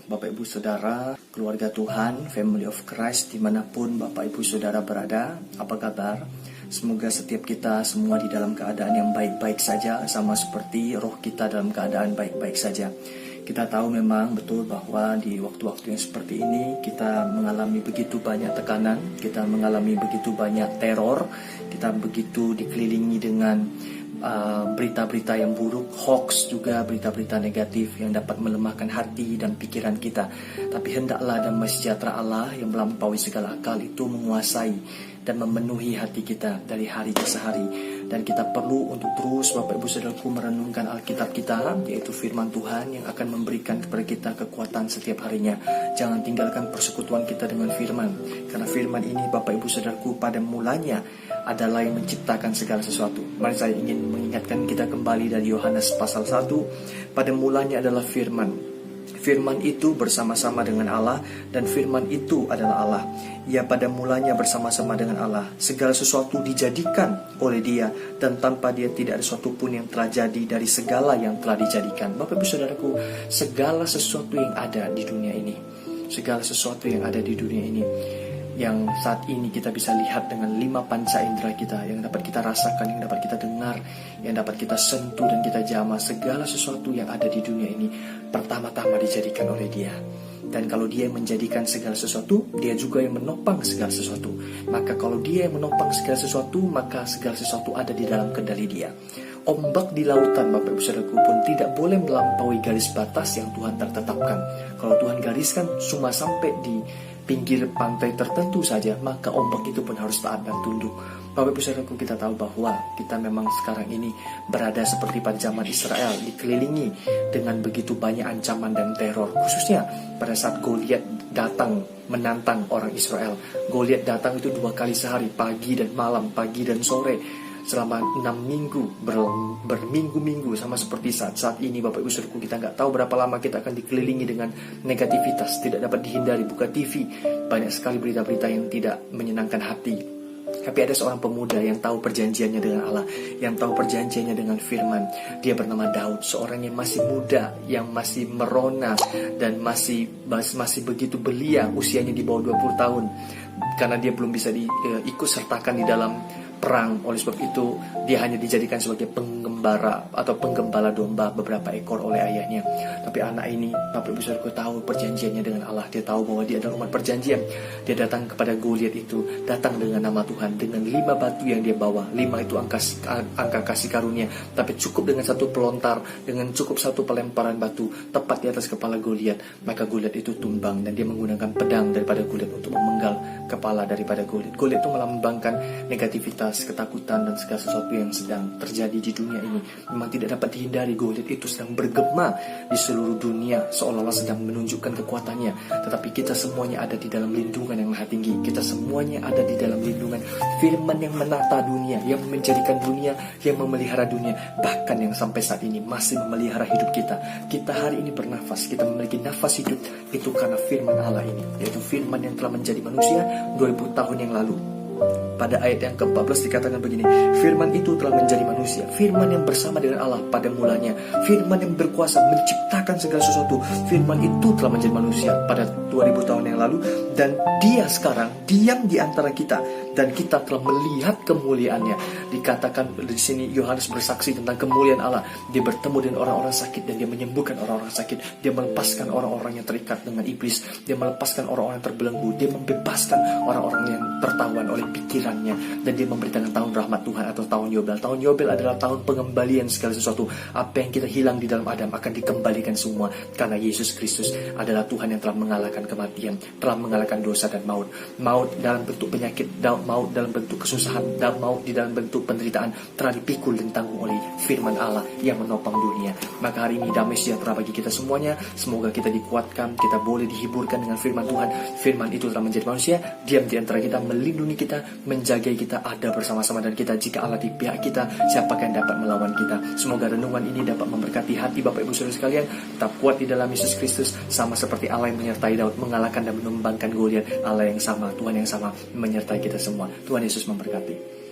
Bapak Ibu Saudara, keluarga Tuhan, Family of Christ, dimanapun Bapak Ibu Saudara berada, apa kabar? Semoga setiap kita semua di dalam keadaan yang baik-baik saja, sama seperti roh kita dalam keadaan baik-baik saja. Kita tahu memang betul bahwa di waktu-waktu yang seperti ini kita mengalami begitu banyak tekanan, kita mengalami begitu banyak teror, kita begitu dikelilingi dengan berita-berita yang buruk, hoax juga, berita-berita negatif yang dapat melemahkan hati dan pikiran kita. Tapi hendaklah damai sejahtera Allah yang melampaui segala akal itu menguasai dan memenuhi hati kita dari hari ke hari. Dan kita perlu untuk terus Bapak Ibu Saudaraku merenungkan Alkitab kita, yaitu firman Tuhan yang akan memberikan kepada kita kekuatan setiap harinya. Jangan tinggalkan persekutuan kita dengan firman, karena firman ini Bapak Ibu Saudaraku pada mulanya adalah yang menciptakan segala sesuatu. Mari saya ingin mengingatkan kita kembali dari Yohanes pasal 1. Pada mulanya adalah firman. Firman itu bersama-sama dengan Allah, dan firman itu adalah Allah. Ia pada mulanya bersama-sama dengan Allah. Segala sesuatu dijadikan oleh Dia, dan tanpa Dia tidak ada sesuatu pun yang telah jadi dari segala yang telah dijadikan. Bapak Ibu Saudaraku, segala sesuatu yang ada di dunia ini, segala sesuatu yang ada di dunia ini, yang saat ini kita bisa lihat dengan 5 panca indera kita, yang dapat kita rasakan, yang dapat kita dengar, yang dapat kita sentuh dan kita jamah, segala sesuatu yang ada di dunia ini pertama-tama dijadikan oleh Dia. Dan kalau Dia yang menjadikan segala sesuatu, Dia juga yang menopang segala sesuatu. Maka kalau Dia yang menopang segala sesuatu, maka segala sesuatu ada di dalam kendali Dia. Ombak di lautan Bapak Ibu Saudaraku pun tidak boleh melampaui garis batas yang Tuhan tetapkan. Kalau Tuhan gariskan cuma sampai di pinggir pantai tertentu saja, maka ombak itu pun harus taat dan tunduk. Bapak Ibu Saudaraku, kita tahu bahwa kita memang sekarang ini berada seperti pada zaman Israel, dikelilingi dengan begitu banyak ancaman dan teror. Khususnya pada saat Goliat datang menantang orang Israel. Goliat datang itu 2 kali sehari, pagi dan malam, pagi dan sore, selama 6 minggu, berminggu-minggu, sama seperti saat ini Bapak Ibu Saudaraku. Kita nggak tahu berapa lama kita akan dikelilingi dengan negativitas, tidak dapat dihindari. Buka TV, banyak sekali berita-berita yang tidak menyenangkan hati. Tapi ada seorang pemuda yang tahu perjanjiannya dengan Allah, yang tahu perjanjiannya dengan firman. Dia bernama Daud, seorang yang masih muda, yang masih merona, dan masih begitu belia, usianya di bawah 20 tahun. Karena dia belum bisa diikut sertakan di dalam perang. Oleh sebab itu dia hanya dijadikan sebagai penggembala atau penggembala domba beberapa ekor oleh ayahnya. Tapi anak ini, Bapak Ibu Saudaraku, tahu perjanjiannya dengan Allah. Dia tahu bahwa dia adalah umat perjanjian. Dia datang kepada Goliat itu, datang dengan nama Tuhan, dengan 5 batu yang dia bawa. 5 itu angka kasih karunia. Tapi cukup dengan 1 pelontar, dengan cukup 1 pelemparan batu tepat di atas kepala Goliat, maka Goliat itu tumbang. Dan dia menggunakan pedang daripada Goliat untuk memenggal kepala daripada Goliat. Goliat itu melambangkan negativitas, ketakutan, dan segala sesuatu yang sedang terjadi di dunia ini. Memang tidak dapat dihindari. Goliat itu sedang bergema di seluruh dunia, seolah-olah sedang menunjukkan kekuatannya. Tetapi kita semuanya ada di dalam lindungan yang maha tinggi. Kita semuanya ada di dalam lindungan firman yang menata dunia, yang menjadikan dunia, yang memelihara dunia, bahkan yang sampai saat ini masih memelihara hidup kita. Kita hari ini bernafas, kita memiliki nafas hidup, itu karena firman Allah ini, yaitu firman yang telah menjadi manusia 2000 tahun yang lalu. Pada ayat yang ke-14 dikatakan begini, firman itu telah menjadi manusia, firman yang bersama dengan Allah pada mulanya, firman yang berkuasa menciptakan segala sesuatu. Firman itu telah menjadi manusia pada 2000 tahun yang lalu, dan Dia sekarang diam di antara kita, dan kita telah melihat kemuliaannya. Dikatakan di sini Yohanes bersaksi tentang kemuliaan Allah. Dia bertemu dengan orang-orang sakit, dan Dia menyembuhkan orang-orang sakit. Dia melepaskan orang-orang yang terikat dengan iblis. Dia melepaskan orang-orang yang terbelenggu. Dia membebaskan orang-orang yang tertawan oleh pikirannya. Dan Dia memberitakan tahun rahmat Tuhan atau tahun Yobel. Tahun Yobel adalah tahun pengembalian segala sesuatu. Apa yang kita hilang di dalam Adam akan dikembalikan semua, karena Yesus Kristus adalah Tuhan yang telah mengalahkan kematian, telah mengalahkan dosa dan maut. Maut dalam bentuk penyakit, maut dalam bentuk kesusahan, dan maut di dalam bentuk penderitaan telah dipikul dan tanggung oleh firman Allah yang menopang dunia. Maka hari ini damai sejahtera bagi kita semuanya. Semoga kita dikuatkan, kita boleh dihiburkan dengan firman Tuhan. Firman itu telah menjadi manusia, diam di antara kita, melindungi kita, menjaga kita, ada bersama-sama dengan kita. Jika Allah di pihak kita, siapakah yang dapat melawan kita? Semoga renungan ini dapat memberkati hati Bapak Ibu Saudara sekalian. Tetap kuat di dalam Yesus Kristus, sama seperti Allah yang menyertai Daud mengalahkan dan menumbangkan Goliat. Allah yang sama, Tuhan yang sama menyertai kita semua. Tuhan Yesus memberkati.